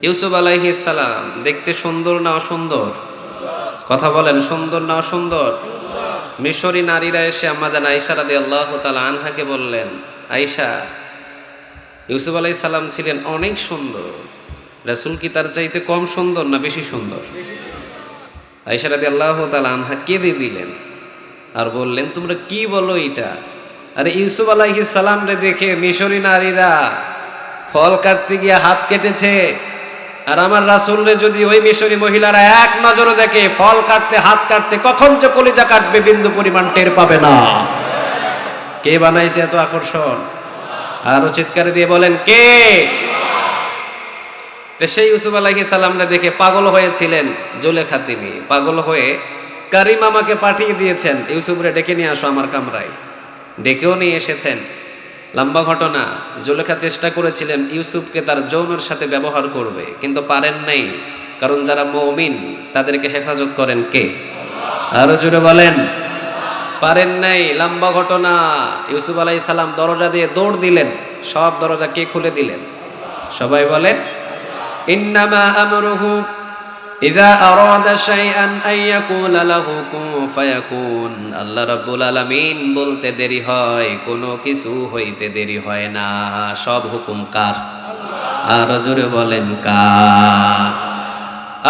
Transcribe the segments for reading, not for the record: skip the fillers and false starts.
ইউসুফ আলাইহিস সালাম দেখতে সুন্দর না অসুন্দর? কথা বলেন, সুন্দর না অসুন্দর? মিশরী নারীরা এসে আম্মাজান আয়েশা রাদিয়াল্লাহু তাআলা আনহাকে বললেন, আয়েশা, ইউসুফ আলাইহিস সালাম ছিলেন অনেক সুন্দর, রাসূল কি তার চাইতে কম সুন্দর না বেশি সুন্দর? আয়েশা রাদিয়াল্লাহু তাআলা আনহা কেঁদে দিলেন আর বললেন, তোমরা কি বলো এটা? আরে ইউসুফ আলাইহিস সালাম রে দেখে মিশরী নারীরা ফল কাটতে গিয়ে হাত কেটেছে, আর আমার রাসূল রে যদি ওই মিশরী মহিলারা এক নজরে দেখে ফল কাটতে হাত কাটতে, কখন যে কলিজা কাটবে বিন্দু পরিমাণ টের পাবে না। কে বানাইছে এত আকর্ষণ? আরো চিৎকারে দিয়ে বলেন, কে? সেই ইউসুফ আলাইহিস সালাম রে দেখে পাগল হয়েছিলেন জুলেখা তিনি। পাগল হয়ে কারিম আমাকে পাঠিয়ে দিয়েছেন, ইউসুফ রে ডেকে নিয়ে আসো আমার কামরায়। ডেকেও নিয়ে এসেছেন। লম্বা ঘটনা। জুলেখা চেষ্টা করেছিলেন ইউসুফকে তার যৌনের সাথে ব্যবহার করবে, কিন্তু পারেন নাই, কারণ যারা মুমিন তাদেরকে হেফাজত করেন কে? আরো জোরে বলেন, পারেন নাই। লম্বা ঘটনা। ইউসুফ আলাইহিস সালাম দরজা দিয়ে দৌড় দিলেন। সব দরজা কে খুলে দিলেন? সবাই বলেন, ইন্নামা আমরুহু ইযা আরাদা শাইআন আইয়াকুলা লাহু কুন ফায়াকুন। আল্লাহ রাব্বুল আলামিন বলতে দেরি হয়, কোনো কিছু হইতে দেরি হয় না। সব হুকুম কার? আর জোরে বলেন, কার?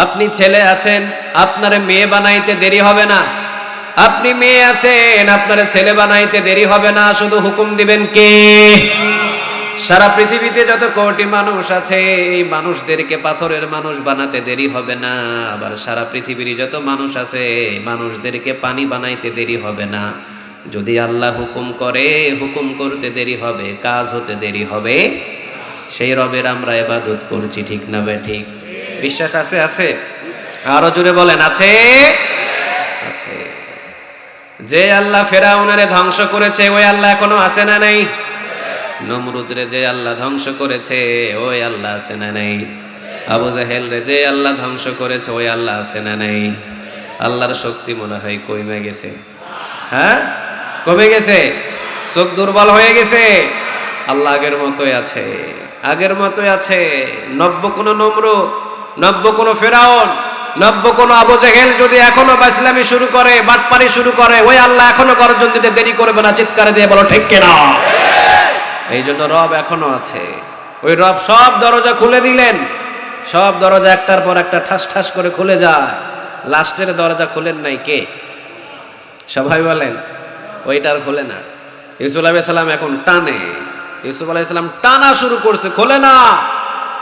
আপনি ছেলে আছেন, আপনার মেয়ে বানাইতে দেরি হবে না। আপনি মেয়ে আছেন, আপনার ছেলে বানাইতে দেরি হবে না। শুধু হুকুম দিবেন কে? সারা পৃথিবীতে যত কোটি মানুষ আছে, এই মানুষদেরকে পাথরের মানুষ বানাতে দেরি হবে না। আবার সারা পৃথিবীর যত মানুষ আছে, মানুষদেরকে পানি বানাইতে দেরি হবে না। যদি আল্লাহ হুকুম করে, হুকুম করতে দেরি হবে, কাজ হতে দেরি হবে। সেই রবের আমরা ইবাদত করছি, ঠিক না বে ঠিক? বিশ্বাস আছে? আছে? আরো জোরে বলেন, আছে? আছে। যে আল্লাহ ফেরাউনের ধ্বংস করেছে, ওই আল্লাহ এখনো আছে না নাই? নমরুদরে যে আল্লাহ ধ্বংস করেছে, ওই আল্লাহ আছে না নাই? আবু জাহেল রে যে আল্লাহ ধ্বংস করেছে, ওই আল্লাহ আছে না নাই? আল্লাহর শক্তি মনে হয় কমে গেছে। হ্যাঁ, কমে গেছে। চোখ দুর্বল হয়ে গেছে। আল্লাহ আগের মতোই আছে, আগের মতোই আছে। নব্য কোন নমরুদ, নব্য কোন ফেরাউন, নব্য কোন আবু জাহেল যদি এখনো বাসলামি শুরু করে, বাটপারি শুরু করে, ওই আল্লাহ এখনো গর্জন দিতে দেরি করবে না। চিৎকারে দিয়ে বলো ঠিক কিনা? এই জন্য রব এখনো আছে। ওই রব সব দরজা খুলে দিলেন। সব দরজা একটার পর একটা ঠাস ঠাস করে খুলে যায়। লাস্টের দরজা খুলেন নাই কে? সবাই বলেন, ওইটার খুলে না। ইউসুফ আলাইহিস সালাম এখন টানে। ইউসুফ আলাইহিস সালাম টানা শুরু করছে, খোলে না।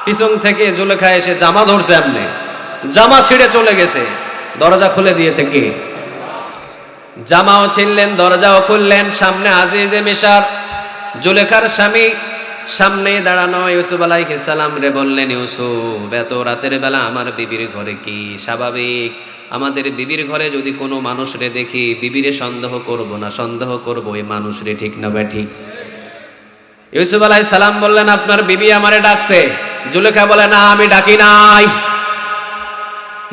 পিছন থেকে জুলেখা এসে জামা ধরছে, এমনি জামা ছিঁড়ে চলে গেছে। দরজা খুলে দিয়েছে কে? জামাও ছিঁড়লেন, দরজাও খুললেন। সামনে আজিজে মিশর জুলেখার স্বামী সামনে দাঁড়ানো। ইউসুফ আলাইহিস সালাম রে বললেন, ইউসুফ, এত রাতের বেলা আমার বিবির ঘরে কি? স্বাভাবিক, আমাদের বিবির ঘরে যদি কোনো মানুষ রে দেখি, বিবিরে সন্দেহ করব না, সন্দেহ করব ওই মানুষ রে, ঠিক না বে ঠিক? ইউসুফ আলাইহিস সালাম বললেন, আপনার বিবি আমারে ডাকছে। জুলেখা বলে, না, আমি ডাকি নাই।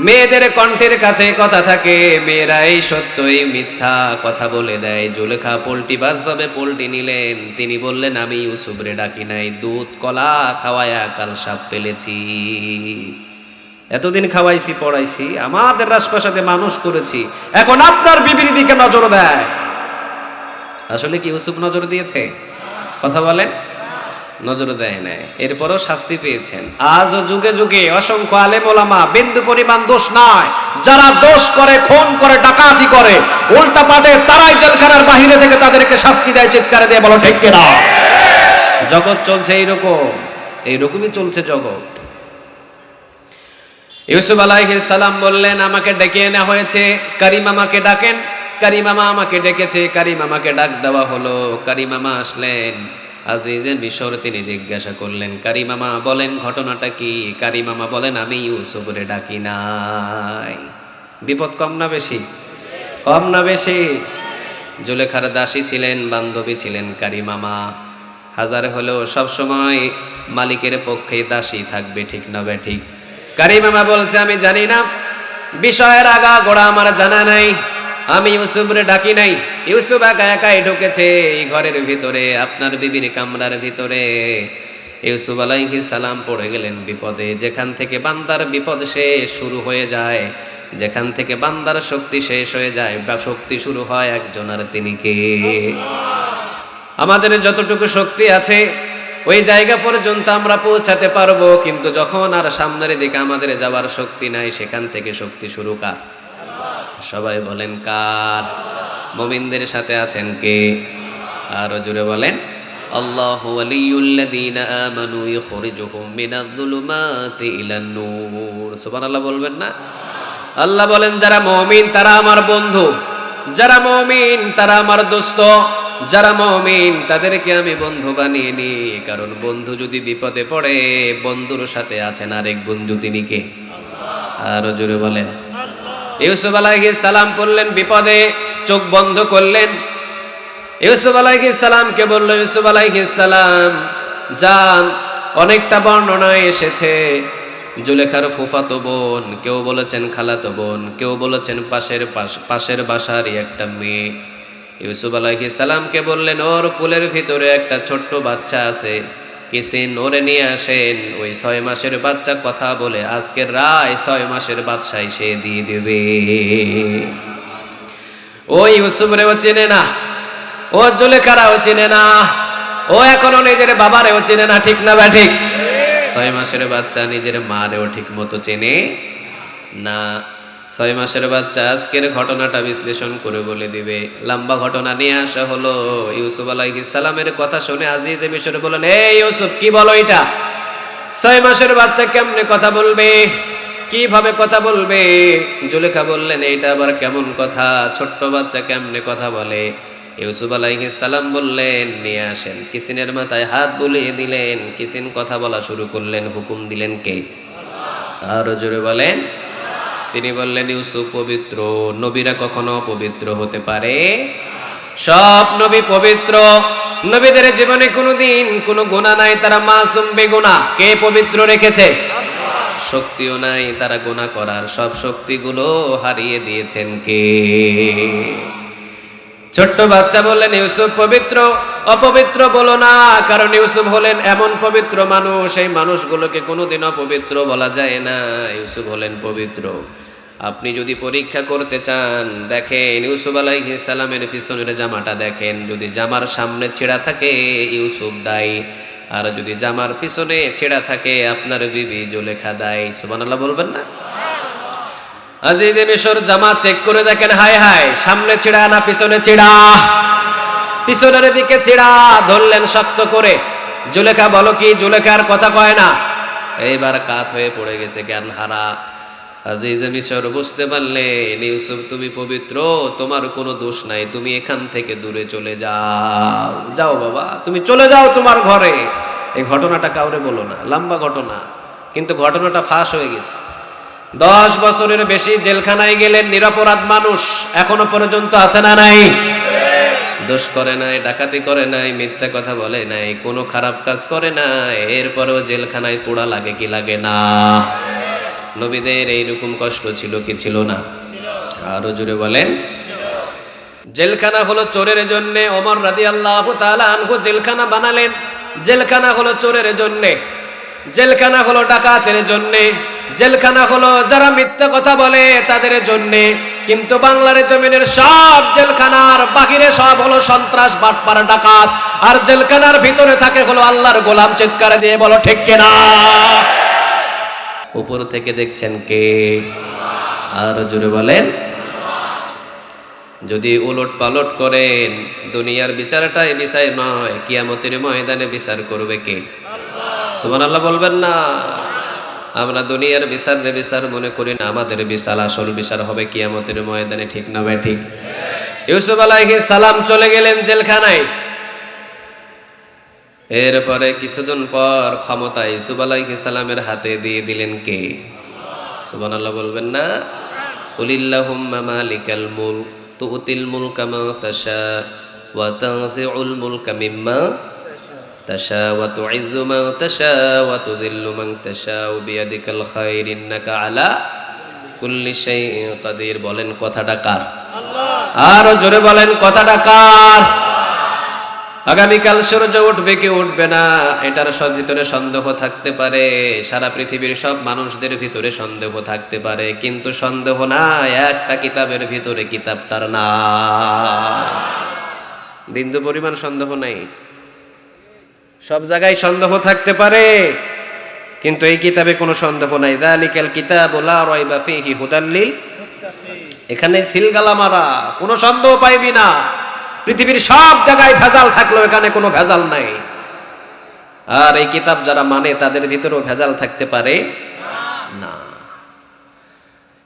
মেয়েদের কণ্ঠের কাছে কথা থাকে, মেয়েরাই সত্যই মিথ্যা কথা বলে দেয়। জুলেখা পোল্টি বাজভাবে পোল্টি নিলেন। তিনি বললেন, আমি ইউসুফ রে ডাকি নাই, দুধ কলা খাওয়ায়া কাল সাপ পেলেছি। এতদিন খাওয়াইছি, পড়াইছি, আমাদের রাজপ্রাসাদে মানুষ করেছি, এখন আপনার বিবির দিকে নজর দেয়। আসলে কি ইউসুফ নজর দিয়েছে? কথা বলেন, নজর দেয় নাই। এরপরও শাস্তি পেয়েছেন। আজ যুগে যুগে অসংখ্য আলেম ওলামা, বিন্দু পরিমাণ দোষ নাই, যারা দোষ করে, খুন করে, ডাকাতি করে, উল্টা পাটে তারাই জেলখানার বাহিরে থেকে তাদেরকে শাস্তি দেয়। চিৎকারে দিয়ে বলো ঠিক কিনা? জগৎ চলছে এইরকম, এইরকমই চলছে জগৎ। ইউসুফ আলাইহিস সালাম বললেন, আমাকে ডেকে আনা হয়েছে, কারিম আমাকে ডাকেন। কারিম মামা আমাকে ডেকেছে। কারিম মামাকে ডাক দেওয়া হলো। কারিম মামা আসলেন। আজিজে মিশর তিনি জিজ্ঞাসা করলেন, কারিম মামা বলেন ঘটনাটা কি? কারিম মামা বলেন, আমি ইউসুফ রে ডাকি নাই। বিপদ কম না বেশি? কম না বেশি? জুলেখার দাসী ছিলেন, বান্ধবী ছিলেন কারিম মামা। হাজার হলেও সবসময় মালিকের পক্ষে দাসী থাকবে, ঠিক না বে ঠিক? কারিম মামা বলছে, আমি জানি না, বিষয়ের আগা গোড়া আমার জানা নাই, আমি ইউসুফ রে ডাকি নাই। ইউসুফ একা একাই ঢুকেছে এই ঘরের ভিতরে, আপনার বিবির কামরার ভিতরে। ইউসুফ আলাইহিস সালাম পড়ে গেলেন বিপদে। যেখান থেকে বান্দার বিপদ শেষ শুরু হয়ে যায়, যেখান থেকে বান্দার শক্তি শেষ হয়ে যায় বা শক্তি শুরু হয় একজন, আর তিনি কে? আমাদের যতটুকু শক্তি আছে ওই জায়গা পর্যন্ত আমরা পৌঁছাতে পারবো, কিন্তু যখন আর সামনের দিকে আমাদের যাওয়ার শক্তি নাই, সেখান থেকে শক্তি শুরু কার? সবাই বলেন কার? মুমিনদের সাথে আছেন কে? আরো জোরে বলেন, আল্লাহু ওয়ালিয়ুল্লাযীনা আমানু ইখরিজুহুম মিনায-যুলুমাতি ইলান-নূর। সুবহানাল্লাহ বলবেন না? আল্লাহ বলেন যারা মুমিন তারা আমার বন্ধু, যারা মুমিন তারা আমার দোস্ত, যারা মুমিন তাদেরকে আমি বন্ধু বানিয়ে নিই। কারণ বন্ধু যদি বিপদে পড়ে, বন্ধুর সাথে আছেন আরেক বন্ধু, তিনি কে? আরো জোরে বলেন। ইউসুফ আলাইহিস সালাম পড়লেন বিপদে, চোখ বন্ধ করলেন। ইউসুফ আলাইহিস সালামকে বলল, ইউসুফ আলাইহিস সালাম যান। অনেকটা বর্ণনায় এসেছে জুলেখার ফুফাতো বোন, কেউ বলেছেন খালাতো বোন, কেউ বলেছেন পাশের বাসারই একটা মেয়ে। ইউসুফ আলাইহিস সালামকে বললেন ওর কোলের ভিতরে একটা ছোট্ট বাচ্চা আছে, কিসিন ওরে নিয়ে আসেন। ওই 6 মাসের বাচ্চা কথা বলে আজকের রায় 6 মাসের বাদশাই সে দিয়ে দেবে। ওই ইউসুফ রেও চেনে না, ও জুলেখারাও চেনে না, ও এখনো নিজের বাবারেও চেনে না, ঠিক না বা ঠিক? 6 মাসের বাচ্চা নিজের মারেও ঠিক মতো চেনে না। 6 মাসের বাচ্চা আজকের ঘটনাটা বিশ্লেষণ করে বলে দিবে। লম্বা ঘটনা নিয়ে আসা হলো। ইউসুফ আলাইহিস সালামের কথা শুনে আজিজে মিশর বলেন, এই ইউসুফ কি বলো এটা? 6 মাসের বাচ্চা কেমনে কথা বলবে, কিভাবে কথা বলবে? জুলেখা বললেন এইটা আবার কেমন কথা, ছোট্ট বাচ্চা কেমনে কথা বলে? ইউসুফ আলাইহিস সালাম বললেন নিয়ে আসেন। কিসিনের মাথায় হাত বুলিয়ে দিলেন, কিসিন কথা বলা শুরু করলেন। হুকুম দিলেন কে? আরো জোরে বলেন। তিনি বললেন ইউসুফ পবিত্র, নবীরা কখনো পবিত্র হতে পারে? সব নবী পবিত্র, নবীদের জীবনে কোনোদিন কোনো গুনাহ নাই, তারা মাসুম বেগুনাহ। কে পবিত্র রেখেছে? শক্তিও নাই তারা গুনাহ করার, সব শক্তিগুলো হারিয়ে দিয়েছেন কে? ছোট্ট বাচ্চা বললেন ইউসুফ পবিত্র, অপবিত্র বলো না, কারণ ইউসুফ হলেন এমন পবিত্র মানুষ, এই মানুষগুলোকে কোনোদিন অপবিত্র বলা যায় না। ইউসুফ হলেন পবিত্র। আপনি যদি পরীক্ষা করতে চান, দেখেন ইউসুফ আলাইহিস সালামের পিছনের জামাটা দেখেন, যদি জামার সামনে ছেঁড়া থাকে ইউসুফ দায়ী, আর যদি জামার পিছনে ছেঁড়া থাকে আপনার বিবি জুলেখা দায়ী। সুবহানাল্লাহ বলবেন না? আজিজে মিশর জামা চেক করে দেখেন, হায় হায়, সামনে ছেঁড়া না পিছনে ছেঁড়া? পিছনের দিকে ছেঁড়া। ধরলেন শক্ত করে। জুলেখা বলো কি? জুলেখার কথা কয় না। এইবার কাত হয়ে পড়ে গেছে, জ্ঞান হারা। আজিজে মিশর বুঝতে পারলেন ইউসুফ তুমি পবিত্র, তোমার কোনো দোষ নাই, তুমি এখান থেকে দূরে চলে যাও। যাও বাবা, তুমি চলে যাও তোমার ঘরে। এই ঘটনাটা কাউরে বলো না, লম্বা ঘটনা, কিন্তু ঘটনাটা ফাঁস হয়ে গেছে। 10 বছরের বেশি জেলখানায় গেলেন নিরপরাধ মানুষ, এখনো পর্যন্ত আছে না নাই? দোষ করে নাই, ডাকাতি করে নাই, মিথ্যা কথা বলে নাই, কোনো খারাপ কাজ করে নাই, এরপরেও জেলখানায় পোড়া লাগে কি লাগে না? নবীদের এইরকম কষ্ট ছিল কি ছিল না? আরো জোরে বলেন। জেলখানা হলো চোরের জন্য। ওমর রাদিয়াল্লাহু তাআলা আনহু জেলখানা বানালেন। জেলখানা হলো চোরের জন্য, জেলখানা হলো ডাকাতের জন্য, জেলখানা হলো যারা মিথ্যা কথা বলে তাদের জন্য। কিন্তু বাংলার জমিনের সব জেলখানার বাহিরে সব হলো সন্ত্রাস, বাটপার, ডাকাত, আর জেলখানার ভিতরে থাকে হলো আল্লাহর গোলাম। চিৎকার দিয়ে বলো ঠিক কিনা? উপর থেকে দেখছেন কে? আর জোরে বলেন। যদি উলট পালট করেন, দুনিয়ার বিচারটাই বিচার নয়, কিয়ামতের ময়দানে বিচার করবে কে? সুবহানাল্লাহ বলবেন না? আমরা দুনিয়ার বিচারে বিচার মনে করি না, আমাদের বিচার, আসল বিচার হবে কিয়ামতের ময়দানে, ঠিক না ভাই? ঠিক। ইউসুফ আলাইহিস সালাম চলে গেলেন জেলখানায়। এরপরে কিছুদিন পর ক্ষমতা ইউসুফ আলাইহিস সালামের হাতে দিয়ে দিলেন কে? সুবহানাল্লাহ বলবেন না? কুলিল্লাহুম্মা মালিকাল মুলক তুতিল মুলকা মা তাশা ওয়া তানজিউল মুলকা মিম্মা তাশা ওয়া তুইজ্জু মান তাশা ওয়া তুযিল্লু মান তাশা বিয়াদিকাল খায়র ইন্নাকা আলা কুল্লি শাইইন কাদির। বলেন কথাটা কার? আল্লাহ। আরো জোরে বলেন কথাটা কার? আগামীকাল সূর্য উঠবে কি উঠবে না এটার সব ভিতরে সন্দেহ থাকতে পারে, সারা পৃথিবীর সব মানুষদের ভিতরে সন্দেহ থাকতে পারে, কিন্তু সন্দেহ নাই একটা কিতাবের ভিতরে কিতাবটার না, বিন্দু পরিমাণ সন্দেহ নাই। সব জায়গায় সন্দেহ থাকতে পারে, কিন্তু এই কিতাবে কোনো সন্দেহ নাই। যালিকাল কিতাবু লা রাইবা ফীহি হুদাল লিল, এখানে সিলগালা মারা, কোনো সন্দেহ পাইবি না। পৃথিবীর সব জায়গায় ভেজাল থাকলেও এখানে কোনো ভেজাল নাই। আর এই কিতাব যারা মানে তাদের ভিতরেও ভেজাল থাকতে পারে না।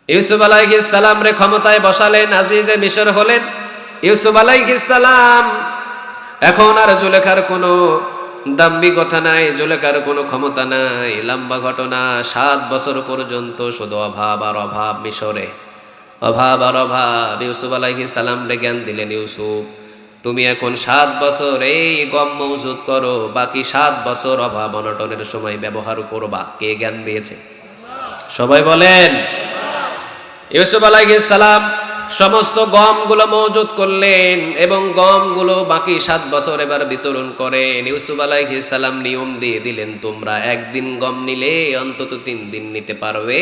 ইউসুফ আলাইহিস সালাম রে ক্ষমতায় বসালেন, আজিজে মিশর হলেন ইউসুফ আলাইহিস সালাম। এখন আর জুলেখার কোনো দাম্ভিকতা নাই, জুলেখার কোনো ক্ষমতা নাই। লম্বা ঘটনা, 7 বছর পর্যন্ত শুধু অভাব আর অভাব মিশরে, অভাব আর অভাব। ইউসুফ আলাইহিস সালাম রে জ্ঞান দিলেন, ইউসুফ তুমি এখন 7 বছর এই গম মজুদ করো, বাকি 7 বছর অভাব অনটনের সময় ব্যবহার করবা। কে জ্ঞান দিয়েছে? সবাই বলেন। ইউসুফ আলাইহিস সালাম সমস্ত গমগুলো মজুদ করলেন এবং গমগুলো বাকি 7 বছর এবার বিতরণ করেন। ইউসুফ আলাইহিস সালাম নিয়ম দিয়ে দিলেন, তোমরা একদিন গম নিলে অন্তত 3 দিন নিতে পারবে,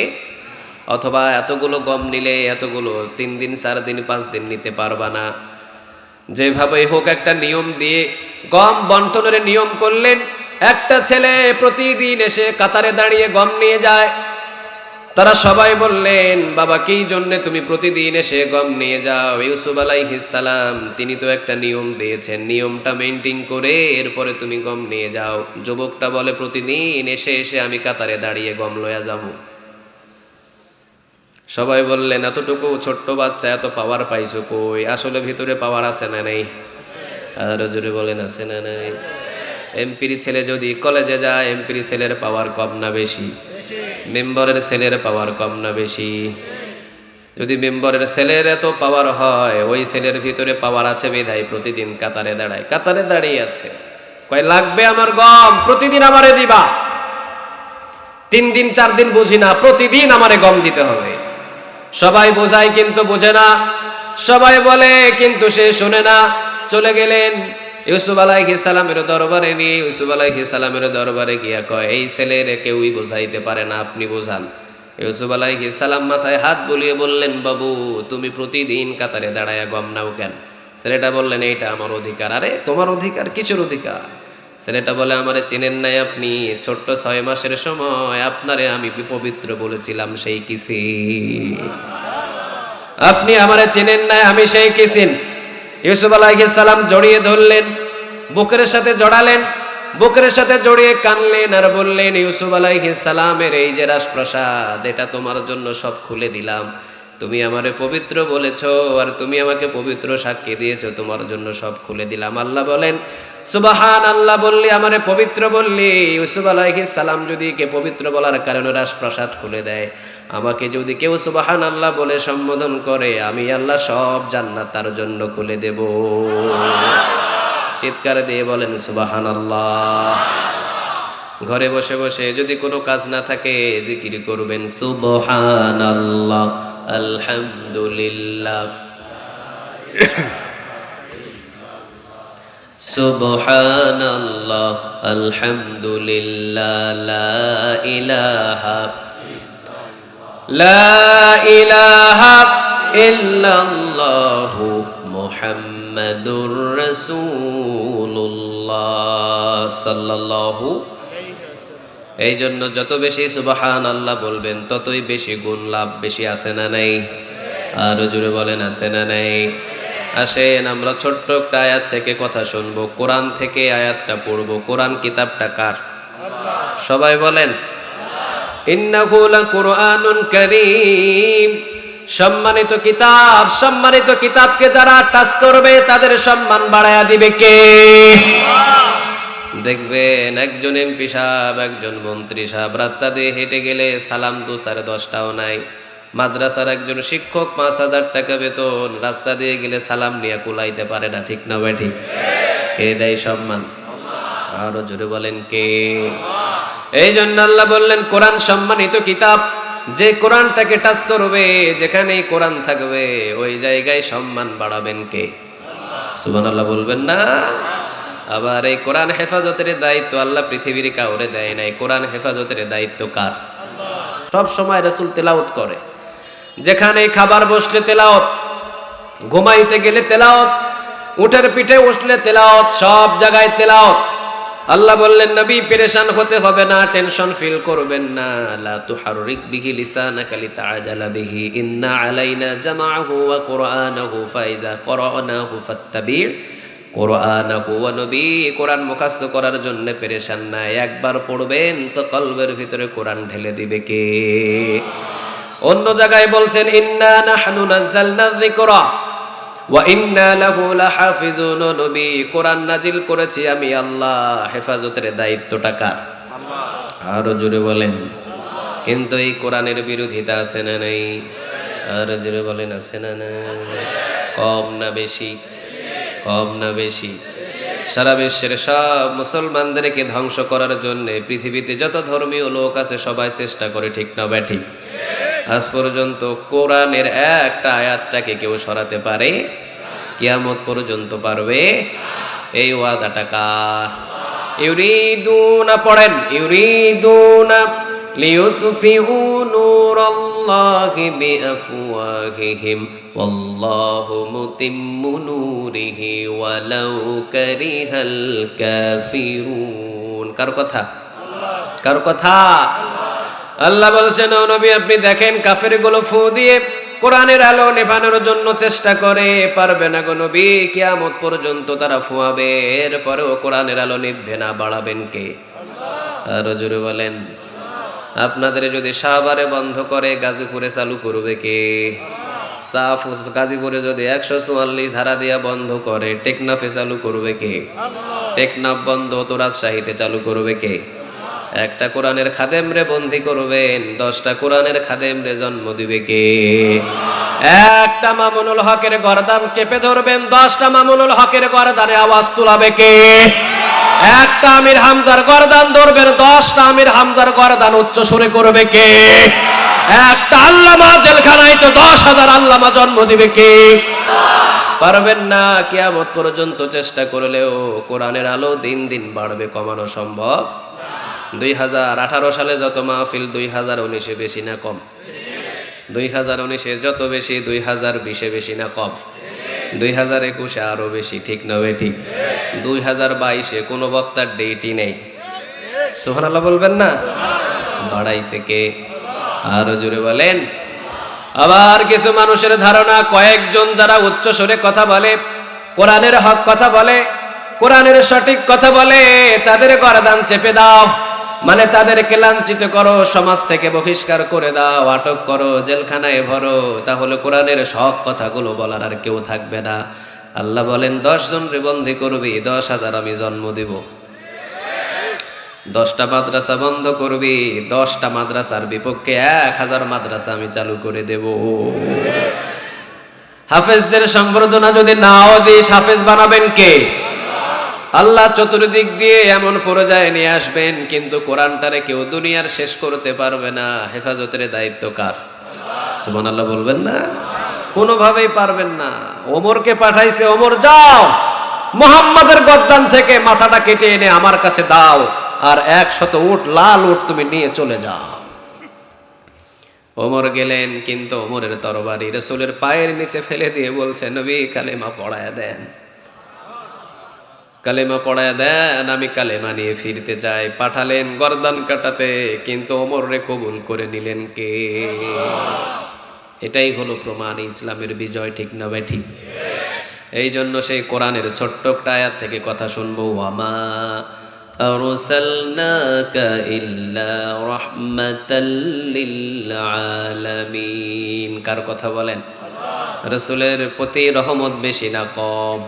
অথবা এতগুলো গম নিলে এতগুলো 3 দিন 4 দিন 5 দিন নিতে পারবা না। যেভাবে হোক একটা নিয়ম দিয়ে গম বন্টনের নিয়ম করলেন। একটা ছেলে প্রতিদিন এসে কাতারে দাঁড়িয়ে গম নিয়ে যায়। তারা সবাই বললেন, বাবা কি জন্য তুমি প্রতিদিন এসে গম নিয়ে যাও? ইউসুফ আলাইহিস সালাম তিনি তো একটা নিয়ম দিয়েছেন, নিয়মটা মেইনটেইন করে এরপরে তুমি গম নিয়ে যাও। যুবকটা বলে, প্রতিদিন এসে এসে আমি কাতারে দাঁড়িয়ে গম লয়া যাব। সবাই বললেন, এতটুকু ছোট্ট বাচ্চা এত পাওয়ার পাইছো কই? আসলে ভিতরে পাওয়ার আছে না নাই? আর জোরে বলেন, আছে না নাই? এমপির ছেলে যদি কলেজে যায়, এমপির ছেলের পাওয়ার কম না বেশি? মেম্বারের ছেলের পাওয়ার কম না বেশি? যদি মেম্বারের ছেলের এত পাওয়ার হয়, ওই ছেলের ভিতরে পাওয়ার আছে বিধায় প্রতিদিন কাতারে দাঁড়ায়। কাতারে দাঁড়িয়ে আছে, কয় লাগবে আমার গম, প্রতিদিন আমারে দিবা। 3 দিন 4 দিন বুঝি না, প্রতিদিন আমারে গম দিতে হবে। সবাই বোঝায় কিন্তু বোঝে না, সবাই বলে কিন্তু সে শোনে না। চলে গেলেন ইউসুফ আলাইহিস সালামের দরবারে নিয়ে। ইউসুফ আলাইহিস সালামের দরবারে গিয়া কয়, এই ছেলের কেউই বোঝাইতে পারে না, আপনি বোঝান। ইউসুফ আলাইহিস সালাম মাথায় হাত বুলিয়ে বললেন, বাবু তুমি প্রতিদিন কাতারে দাঁড়ায়া গম নাও কেন? ছেলেটা বললেন, এইটা আমার অধিকার। আরে তোমার অধিকার? কিসের অধিকার? ছেলেটা বলে, আমারে চেনেন নাই আপনি? ছোট্ট 6 মাসের সময় আপনারে আমি পবিত্র বলেছিলাম, সেই কিসি। আপনি আমারে চেনেন নাই, আমি সেই কিসিন। ইউসুফ আলাইহিস সালাম জড়িয়ে ধরলেন, বুকের সাথে জড়ালেন, বুকের সাথে জড়িয়ে কানলেন আর বললেন, ইউসুফ আলাইহিস সালামের এই যে রাজপ্রাসাদ, এটা তোমার জন্য সব খুলে দিলাম। তুমি আমারে পবিত্র বলেছো আর তুমি আমাকে পবিত্র সাক্ষী দিয়েছো, তোমার জন্য সব খুলে দিলাম। আল্লাহ বলেন, সুবহানাল্লাহ বললি, আমারে পবিত্র বললি। ইউসুফ আলাইহিস সালাম যদি কে পবিত্র বলার কারণে রাজপ্রাসাদ খুলে দেয়, আমাকে যদি কেউ সুবহানাল্লাহ বলে সম্বোধন করে, আমি আল্লাহ সব জান্নাত তার জন্য খুলে দেব। চিৎকার দিয়ে বলেন সুবহানাল্লাহ। ঘরে বসে বসে যদি কোনো কাজ না থাকে, জিকির করবেন সুবহানাল্লাহ, আলহামদুলিল্লাহ, সুবহানাল্লাহ, আলহামদুলিল্লাহ, লা ইলাহা ইল্লাল্লাহু মুহাম্মাদুর রাসূলুল্লাহ সাল্লাল্লাহু। এই জন্য যত বেশি সুবহানাল্লাহ বলবেন, ততই বেশি গুণ লাভ বেশি। আছে না নাই? আরো জোরে বলেন, আছে না নাই? আসেন আমরা ছোট্ট একটা আয়াত থেকে কথা শুনবো, কোরআন থেকে আয়াতটা পড়বো। কোরআন কিতাবটা কার? সবাই বলেন, ইন্নাহু লাকুরআনুন কারীম। সম্মানিত কিতাব, সম্মানিত কিতাবকে যারা টাচ করবে তাদের সম্মান বাড়ায়া দিবে কে? দেখবেন একজন এমপি সাহেব, একজন মন্ত্রী সাহেব রাস্তা দিয়ে হেঁটে গেলে সালাম 2-10টাও নাই। মাদ্রাসার একজন শিক্ষক 5,000 টাকা বেতন, রাস্তা দিয়ে গেলে সালাম নিয়ে কুলাইতে পারে না। ঠিক না ভাই? ঠিক। কে দেয় সম্মান? আরো জোরে বলেন, কে? এই জন্য আল্লাহ বললেন, কোরআন সম্মানিত কিতাব। যে কোরআনটাকে টাচ করবে, যেখানেই কোরআন থাকবে, ওই জায়গায় সম্মান বাড়াবেন কে? সুবহানাল্লাহ বলবেন না? আবার এই কোরআন হেফাজতের দায়িত্ব আল্লাহ পৃথিবীর কাউরে দেয় নাই। কোরআন হেফাজতের দায়িত্ব কার? সব সময় রাসূল তেলাওয়াত করে, যেখানে খাবার বসলে তেলাওয়াত, ঘুমাইতে গেলে তেলাওয়াত, উঠের পিঠে উঠলে তেলাওয়াত, সব জায়গায় তেলাওয়াত। আল্লাহ বললেন নবী পেরেশান হতে হবে না, টেনশন ফিল করবেন না। লা তুহাররিক বিহি লিসানাকা লিতাআজালা বিহি ইন্না আলাইনা জামাআহু ওয়া কুরআনাহু ফাইযা ক্বরানাহু ফাত্তাবি' কুরআনাহু। ওয়া নবী কোরআন মুখস্থ করার জন্য পেরেশান না, একবার পড়বেন তো কলবের ভিতরে কোরআন ঢেলে দিবে কে? অন্য জায়গায় বলছেন ইন্না নাহনু নাযালনা যিকরা ওয়া ইন্না লাহু লাহাফিজুন। নবী কোরআন নাজিল করেছি আমি আল্লাহ, হেফাজতের দায়িত্বটা কার? আল্লাহ। আরো জোরে বলেন। কিন্তু এই কোরআনের বিরোধিতা আছে না নাই? আরো জোরে বলেন, আছে না নাই? কম না বেশি? কম না বেশি? সারা বিশ্বের সব মুসলমানদেরকে ধ্বংস করার জন্য পৃথিবীতে যত ধর্মীয় লোক আছে সবাই চেষ্টা করে, ঠিক না ব্যাঠিক? আজ পর্যন্ত কোরআনের একটা আয়াতটাকে কেউ সরাতে পারে? কিয়ামত পর্যন্ত পারবে? এই ওয়াদাটা কার? ইউরিদুনা, পড়েন, ইউরিদুনা লিইউতফিউ নূরাল্লাহি বিআফওয়াহিহিম ওয়াল্লাহু মুতিম্মু নূরিহি ওয়ালাউ কারিহাল কাফিরুন। কার কথা? কার কথা? আল্লাহ বলছেন ও নবী আপনি দেখেন কাফেরগুলো ফু দিয়ে কোরআনের আলো নেভানোর জন্য চেষ্টা করে, পারবে না গো নবী। কিয়ামত পর্যন্ত তারা ফুয়াবে, এরপরেও কোরআনের আলো নিভবে না, বাড়াবেন কে? আরো জোরে বলেন। আপনাদের যদি সাভারে বন্ধ করে গাজীপুরে চালু করবে কে? গাজীপুরে যদি 144 ধারা দিয়া বন্ধ করে টেকনাফে চালু করবে কে? টেকনাফ বন্ধ তো রাজশাহীতে চালু করবে কে? একটা কোরআনের খাদেম রে বন্দি করবেন, 10টা কোরআনের খাদেম রে জন্ম দিবে কে? একটা মামুনুল হকের গর্দান চেপে ধরবেন, 10টা মামুনুল হকের গর্দানে আওয়াজ তুলাবে কে? একটা আমির হামজার গর্দান ধরবেন, 10টা আমির হামজার গর্দান উচ্চ সুরে করবে কে? একটা আল্লামা জেলখানায় তো 10,000 আল্লামা জন্ম দিবে কে? পারবেন না। কিয়ামত পর্যন্ত চেষ্টা করলেও কোরআনের আলো দিন দিন বাড়বে, কমানো সম্ভব? 2018 সালে যত মাহফিল 2019-এ বেশি না কম? 2019-এ যত বেশি 2020-এ বেশি না কম? 2021-এ আরো বেশি, ঠিক না ঠিক? 2022-এ কোনো বক্তার ডেটই নেই। সুবহানাল্লাহ বলবেন না? বাড়াইছে কে? আরো জোরে বলেন। আবার কিছু মানুষের ধারণা কয়েকজন যারা উচ্চ স্বরে কথা বলে, কোরআনের হক কথা বলে, কোরআনের সঠিক কথা বলে, তাদের গর্দান চেপে দাও, মানে তাদেরকে লাঞ্ছিত করো, সমাজ থেকে বহিষ্কার করে দাও, আটক করো, জেলখানায় ভরো, তাহলে কোরআনের সব কথাগুলো বলার আর কেউ থাকবে না। আল্লাহ বলেন 10 জন রে বন্দী করবি, 10,000 আমি জন্ম দিব। 10টা মাদ্রাসা বন্ধ করবি, 10টা মাদ্রাসার বিপক্ষে 1000 মাদ্রাসা আমি চালু করে দেব। হাফেজদের সম্বর্ধনা যদি নাও দিস, হাফেজ বানাবেন কে? আল্লাহ চতুর্দিক দিয়ে এমন পর্যায়ে নিয়ে আসবেন, কিন্তু কোরআনটারে কেউ দুনিয়ার শেষ করতে পারবে না। হেফাজতের দায়িত্ব কার? সুবহানাল্লাহ বলবেন না? কোনোভাবেই পারবেন না। ওমরকে পাঠাইছে, ওমর যাও মুহাম্মাদের গর্দান থেকে মাথাটা কেটে এনে আমার কাছে দাও, আর 100 উট, লাল উট তুমি নিয়ে চলে যাও। ওমর গেলেন, কিন্তু ওমরের তরবারি রাসূলের পায়ের নিচে ফেলে দিয়ে বলছে নবী কালেমা পড়ায়া দেন, কালেমা পড়ায়া দেন, আমি কালেমা নিয়ে ফিরতে চাই। পাঠালেন গর্দান কাটাতে, কিন্তু ওমর রে কবুল করে নিলেন কে? এটাই হলো প্রমাণ ইসলামের বিজয়, ঠিক না ভাই? ঠিক। এই জন্য সেই কোরআনের ছোট্ট একটা আয়াত থেকে কথা শুনবো, ওয়ামা আরসালনাকা ইল্লা রাহমাতাল লিল আলামিন। কার কথা বলেন? রাসূলের প্রতি রহমত বেশি না কম?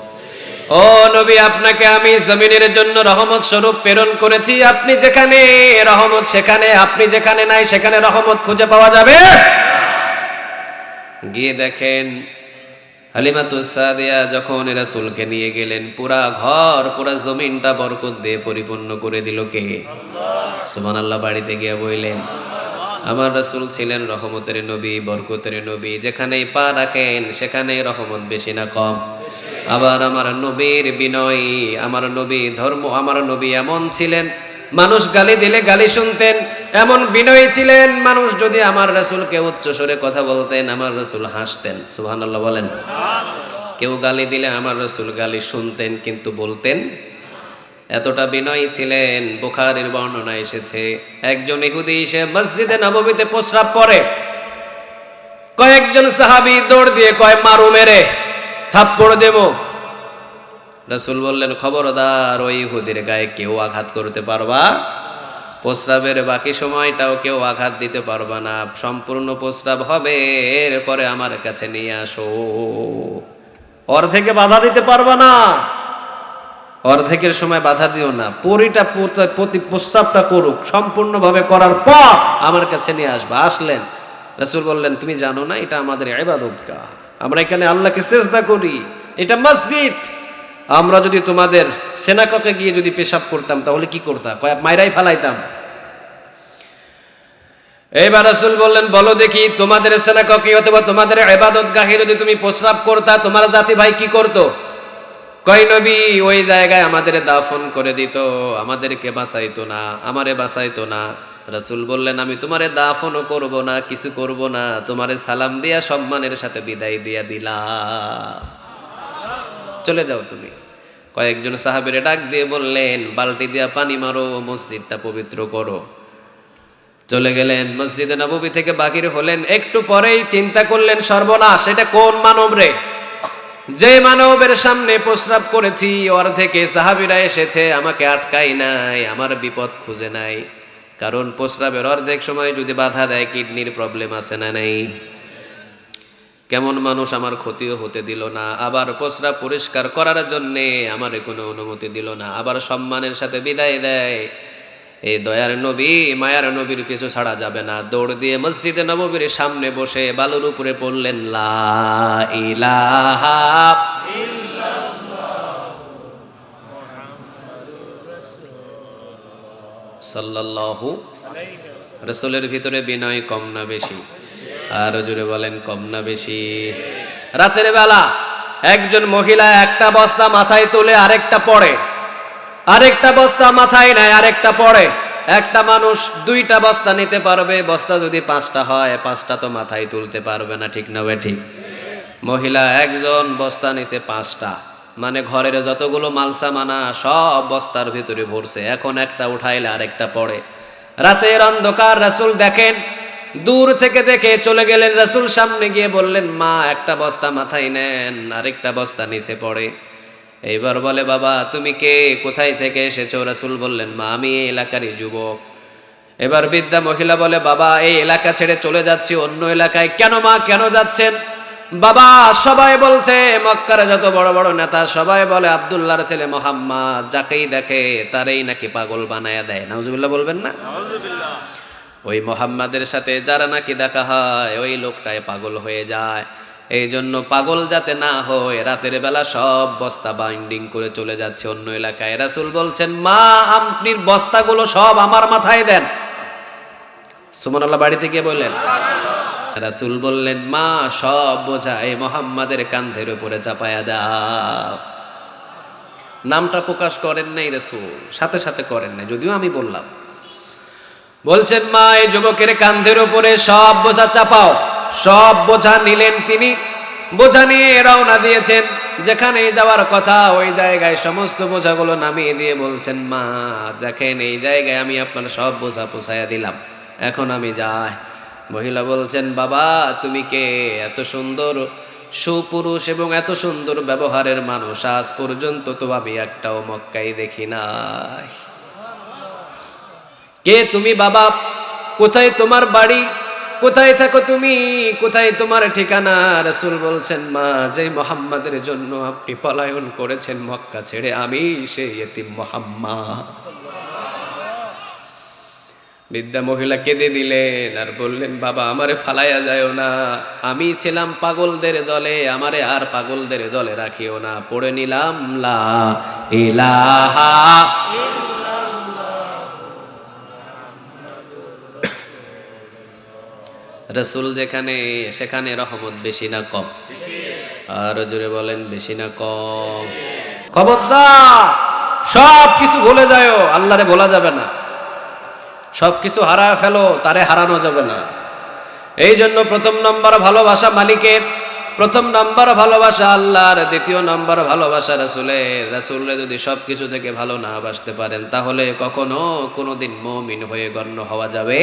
ও নবী আপনাকে আমি জমিনের জন্য রহমত স্বরূপ প্রেরণ করেছি। আপনি যেখানে রহমত সেখানে, আপনি যেখানে নাই সেখানে রহমত খুঁজে পাওয়া যাবে? গিয়ে দেখেন হালিমাতুস সাদিয়া যখন রাসূলকে নিয়ে গেলেন, পুরা ঘর পুরা জমিনটা বরকত দিয়ে পরিপূর্ণ করে দিল কে? সুবহানাল্লাহ। বাড়িতে গিয়ে বললেন আমার রাসূল ছিলেন রহমতের নবী, বরকতের নবী, যেখানেই পা রাখেন সেখানেই রহমত বেশি না কম? আবার আমার নবীর বিনয়, আমার নবী ধর্ম, আমার নবী এমন ছিলেন মানুষ গালি দিলে গালি শুনতেন, এমন বিনয়ী ছিলেন মানুষ যদি আমার রাসূলকে উচ্চ স্বরে কথা বলতেন আমার রাসূল হাসতেন। সুবহানাল্লাহ বলেন। কেউ গালি দিলে আমার রাসূল গালি শুনতেন কিন্তু বলতেন, এতটা বিনয়ী ছিলেন। বুখারীর বর্ণনা এসেছে একজন ইহুদি এসে মসজিদে নববীতে প্রস্রাব করে, কয়েকজন সাহাবী দৌড় দিয়ে কয় মারু মেরে থাপ্পড় দেব। রাসূল বললেন খবরদার ওই ইহুদির গায়ে কেউ আঘাত করতে পারবা, প্রস্রাবের বাকি সময়টাও কেউ আঘাত দিতে পারবা না, সম্পূর্ণ প্রস্রাব হবে এরপরে আমার কাছে নিয়ে আসো। অর্ধেকে বাধা দিতে পারবা না, অর্ধেকের সময় বাধা দিও না, প্রতি প্রস্তাবটা করুক, সম্পূর্ণভাবে করার পর আমার কাছে নিয়ে আসবা। আসলেন, রাসূল বললেন তুমি জানো না এটা আমাদের ইবাদতগাহ, আমরা এখানে আল্লাহকে সিজদা করি, এটা মসজিদ। আমরা যদি তোমাদের সেনাককে গিয়ে যদি পেশাব করতাম তাহলে কি করতাম? কয়েক মাইরাই ফালাইতাম। এইবার রাসূল বললেন বলো দেখি তোমাদের সেনাককে অথবা তোমাদের ইবাদতগাহে যদি তুমি প্রস্রাব করতা তোমার জাতি ভাই কি করতো? কয় নবী ওই জায়গায় আমাদের দাফন করে দিত, আমাদেরকে বাঁচাইতো না, আমারে বাঁচাইতো না। রাসূল বললেন আমি তোমারে দাফনও করব না, কিছু করব না, তোমারে সালাম দিয়া সম্মানের সাথে বিদায় দিয়া দিলাম, চলে যাও তুমি। কয়েকজন সাহাবীরে ডাক দিয়ে বললেন বালতি দিয়া পানি মারো, মসজিদটা পবিত্র করো। চলে গেলেন, মসজিদে নববী থেকে বাহির হলেন, একটু পরেই চিন্তা করলেন সর্বনাশ, এটা কোন মানব রে, যে মানবের সামনে প্রস্রাব করেছি অর্ধেকে সাহাবীরা এসেছে আমাকে আটকাই নাই, আমার বিপদ খুঁজে নাই। কারণ প্রস্রাবের অর্ধেক সময় যদি বাধা দেয় কিডনির প্রবলেম আছে না নাই? কেমন মানুষ আমার ক্ষতিও হতে দিল না, আবার প্রস্রাব পরিষ্কার করার জন্যে আমার কোনো অনুমতি দিল না, আবার সম্মানের সাথে বিদায় দেয়। এই দয়ার নবী মায়ার নবীর পিছু ছাড়া যাবে না। দৌড় দিয়ে মসজিদে নববীর সামনে বসে বালুর উপরে পড়লেন লা ইলাহা সাল্লাল্লাহু। রাসূলের ভিতরে বিনয় কম না বেশি? আর জোরে বলেন কম না বেশি? রাতের বেলা একজন মহিলা একটা বস্তা মাথায় তুলে আরেকটা পড়ে, আরেকটা বস্তা মাথায় নেয় আরেকটা পড়ে। একটা মানুষ দুইটা বস্তা নিতে পারবে, বস্তা যদি 5টা হয় 5টা তো মাথায় তুলতে পারবে না, ঠিক না ঠিক? মহিলা একজন বস্তা নিতে 5টা, মানে ঘরের যতগুলো মালসামানা সব বস্তার ভিতরে ভরছে, এখন একটা উঠাইলে আরেকটা পড়ে। রাতের অন্ধকার, রাসূল দেখেন, দূর থেকে দেখে চলে গেলেন, রাসূল সামনে গিয়ে বললেন মা একটা বস্তা মাথায় নেন, আরেকটা বস্তা নিচে পড়ে। এইবার বলে বাবা তুমি কে, কোথায় থেকে এসেছো? রাসূল বললেন মা আমি এই এলাকারই যুবক। এবার বৃদ্ধা মহিলা বলে বাবা এই এলাকা ছেড়ে চলে যাচ্ছি অন্য এলাকায়। কেন মা, কেন যাচ্ছেন? বাবা সবাই বলছে, মক্কার যত বড় বড় নেতা সবাই বলে আব্দুল্লাহর ছেলে মুহাম্মদ যাকেই দেখে তারই নাকি পাগল বানায়া দেয়। নাউজুবিল্লাহ বলবেন না? নাউজুবিল্লাহ। ওই মুহাম্মাদের সাথে যারা নাকি দেখা হয় ওই লোকটাই পাগল হয়ে যায়। এই জন্য পাগল যাতে না হয় রাতের বেলা সব বস্তা বাইন্ডিং করে চলে যাচ্ছে অন্য এলাকায়। রাসূল বলছেন মা আপনি বস্তাগুলো সব আমার মাথায় দেন। সুবহানাল্লাহ বাড়িতে গিয়ে বললেন। রাসূল বললেন মা সব বোঝা এই মুহাম্মাদের কাঁধের উপরে চাপায়া দাও। নামটা প্রকাশ করেন নাই রাসূল, সাথে সাথে করেন নাই, যদিও আমি বললাম। বলছেন মা এই যুবকের কাঁধের উপরে সব বোঝা চাপাও। সব বোঝা নিলেন তিনি, বোঝা নিয়ে রওনা দিয়েছেন। যেখানে যাওয়ার কথা ওই জায়গায় সমস্ত বোঝাগুলো নামিয়ে দিয়ে বলছেন মা দেখেন এই জায়গায় আমি আপনার সব বোঝা পোছায়া দিলাম, এখন আমি যাই। মহিলা বলছেন বাবা তুমি কে? এত সুন্দর সুপুরুষ এবং এত সুন্দর ব্যবহারের মানুষ আজ পর্যন্ত তো আমি একটাও মক্কায় দেখি নাই। কে তুমি বাবা? কোথায় তোমার বাড়ি? কোথায় থাকো তুমি? কোথায় তোমার ঠিকানা? রাসূল বলছেন মা যে মুহাম্মাদের জন্য আপনি পলায়ন করেছেন মক্কা ছেড়ে, আমি সেই ইতিম মুহাম্মদ। বৃদ্ধা মহিলা কেঁদে দিলেন আর বললেন বাবা আমারে ফালাইয়া যায়ও না, আমি ছিলাম পাগলদের দলে, আমারে আর পাগলদের দলে রাখিও না। পড়ে নিলাম লা ইলাহা। রাসূল যেখানে সেখানে রহমত বেশি না কম? আর জোরে বলেন বেশি না কম? খবরদার, সব কিছু ভুলে যাও, আল্লাহরে ভোলা যাবে না। সব কিছু হারায় ফেলো, তারে হারানো যাবে না। এই জন্য প্রথম নম্বর ভালোবাসা মালিকের, প্রথম নম্বর ভালোবাসা আল্লাহর, দ্বিতীয় নম্বর ভালোবাসা রাসূলের। রাসূলরে যদি সব কিছু থেকে ভালো না বাসতে পারেন তাহলে কখনো কোনোদিন মুমিন হয়ে গণ্য হওয়া যাবে